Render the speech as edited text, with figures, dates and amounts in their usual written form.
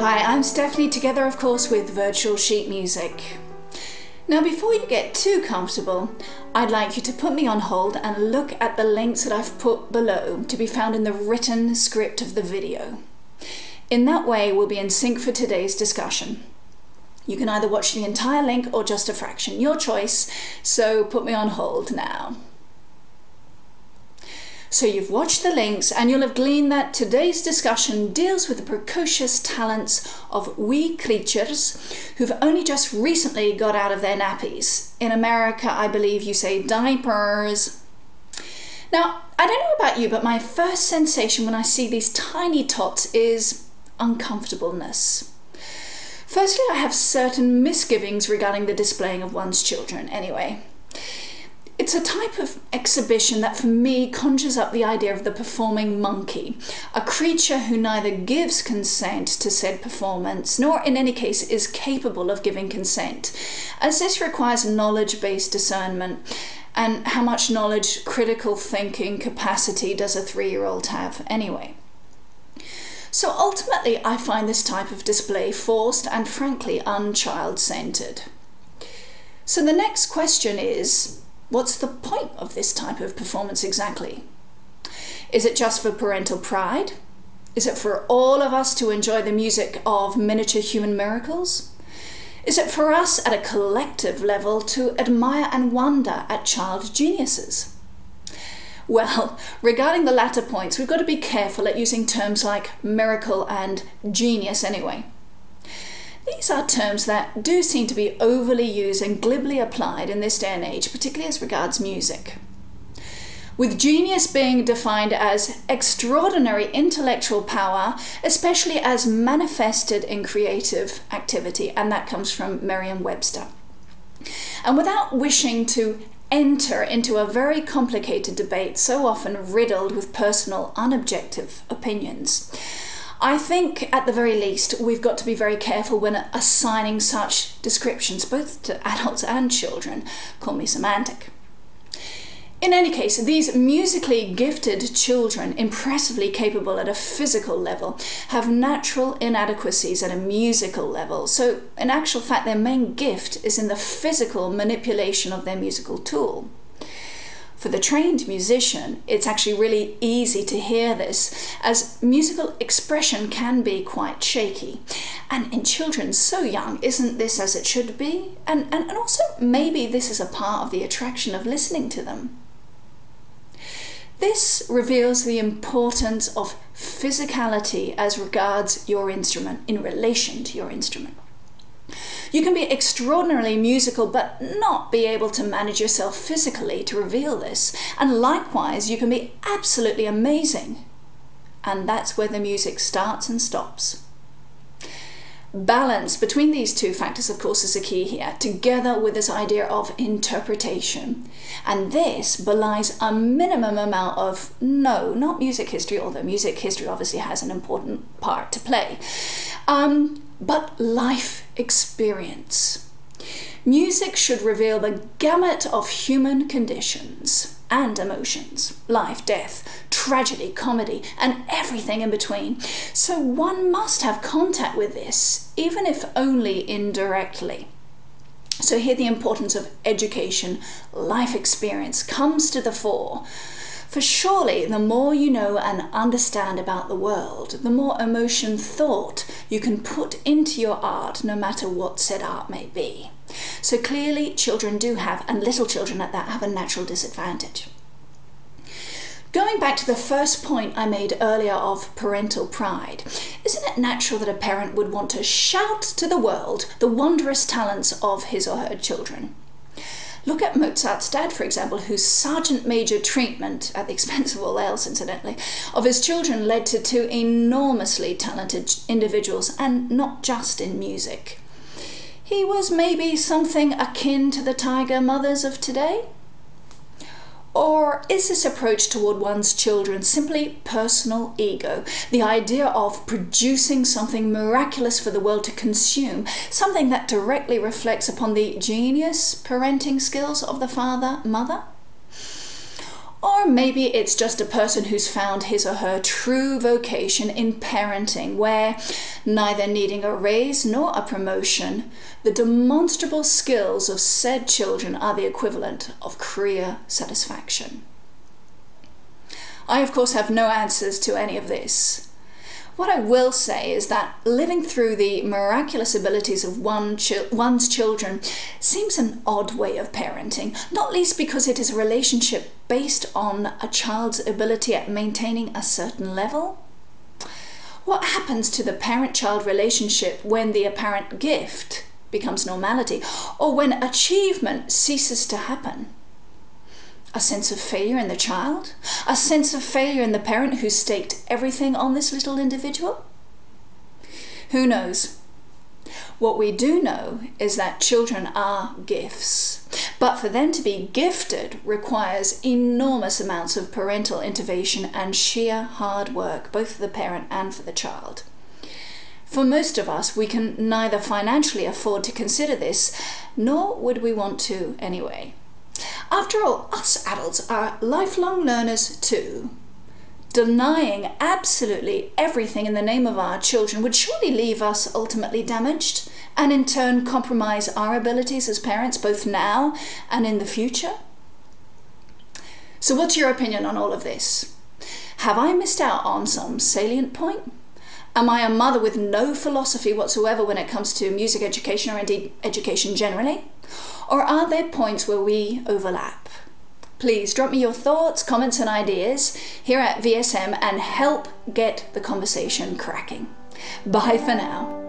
Hi, I'm Stephanie, together of course with Virtual Sheet Music. Now before you get too comfortable, I'd like you to put me on hold and look at the links that I've put below to be found in the written script of the video. In that way we'll be in sync for today's discussion. You can either watch the entire link or just a fraction, your choice, so put me on hold now. So you've watched the links and you'll have gleaned that today's discussion deals with the precocious talents of wee creatures who've only just recently got out of their nappies. In America, I believe you say diapers. Now, I don't know about you, but my first sensation when I see these tiny tots is uncomfortableness. Firstly, I have certain misgivings regarding the displaying of one's children anyway. It's a type of exhibition that for me conjures up the idea of the performing monkey, a creature who neither gives consent to said performance, nor in any case is capable of giving consent, as this requires knowledge-based discernment. And how much knowledge, critical thinking capacity does a 3-year-old have anyway? So ultimately, I find this type of display forced and frankly unchild-centered. So the next question is, what's the point of this type of performance exactly? Is it just for parental pride? Is it for all of us to enjoy the music of miniature human miracles? Is it for us at a collective level to admire and wonder at child geniuses? Well, regarding the latter points, we've got to be careful at using terms like miracle and genius anyway. These are terms that do seem to be overly used and glibly applied in this day and age, particularly as regards music. With genius being defined as extraordinary intellectual power, especially as manifested in creative activity, and that comes from Merriam-Webster. And without wishing to enter into a very complicated debate, so often riddled with personal, unobjective opinions, I think, at the very least, we've got to be very careful when assigning such descriptions, both to adults and children. Call me semantic. In any case, these musically gifted children, impressively capable at a physical level, have natural inadequacies at a musical level. So, in actual fact, their main gift is in the physical manipulation of their musical tool. For the trained musician, it's actually really easy to hear this, as musical expression can be quite shaky. And in children so young, isn't this as it should be? And also, maybe this is a part of the attraction of listening to them. This reveals the importance of physicality as regards your instrument, in relation to your instrument. You can be extraordinarily musical but not be able to manage yourself physically to reveal this. And likewise, you can be absolutely amazing. And that's where the music starts and stops. Balance between these two factors, of course, is the key here, together with this idea of interpretation. And this belies a minimum amount of, no, not music history, although music history obviously has an important part to play, but life experience. Music should reveal the gamut of human conditions and emotions, life, death, tragedy, comedy, and everything in between. So one must have contact with this, even if only indirectly. So here the importance of education, life experience comes to the fore. For surely the more you know and understand about the world, the more emotion, thought you can put into your art, no matter what said art may be. So clearly children do have, and little children at that, have a natural disadvantage. Going back to the first point I made earlier of parental pride, isn't it natural that a parent would want to shout to the world the wondrous talents of his or her children? Look at Mozart's dad, for example, whose sergeant major treatment, at the expense of all else incidentally, of his children led to two enormously talented individuals, and not just in music. He was maybe something akin to the tiger mothers of today? Or is this approach toward one's children simply personal ego, the idea of producing something miraculous for the world to consume, something that directly reflects upon the genius parenting skills of the father, mother? Or maybe it's just a person who's found his or her true vocation in parenting, where, neither needing a raise nor a promotion, the demonstrable skills of said children are the equivalent of career satisfaction. I, of course, have no answers to any of this. What I will say is that living through the miraculous abilities of one's children seems an odd way of parenting, not least because it is a relationship based on a child's ability at maintaining a certain level. What happens to the parent-child relationship when the apparent gift becomes normality, or when achievement ceases to happen? A sense of failure in the child? A sense of failure in the parent who staked everything on this little individual? Who knows? What we do know is that children are gifts, but for them to be gifted requires enormous amounts of parental intervention and sheer hard work, both for the parent and for the child. For most of us, we can neither financially afford to consider this, nor would we want to anyway. After all, us adults are lifelong learners too. Denying absolutely everything in the name of our children would surely leave us ultimately damaged, and in turn compromise our abilities as parents both now and in the future. So what's your opinion on all of this? Have I missed out on some salient point? Am I a mother with no philosophy whatsoever when it comes to music education, or indeed education generally? Or are there points where we overlap? Please drop me your thoughts, comments and ideas here at VSM and help get the conversation cracking. Bye for now.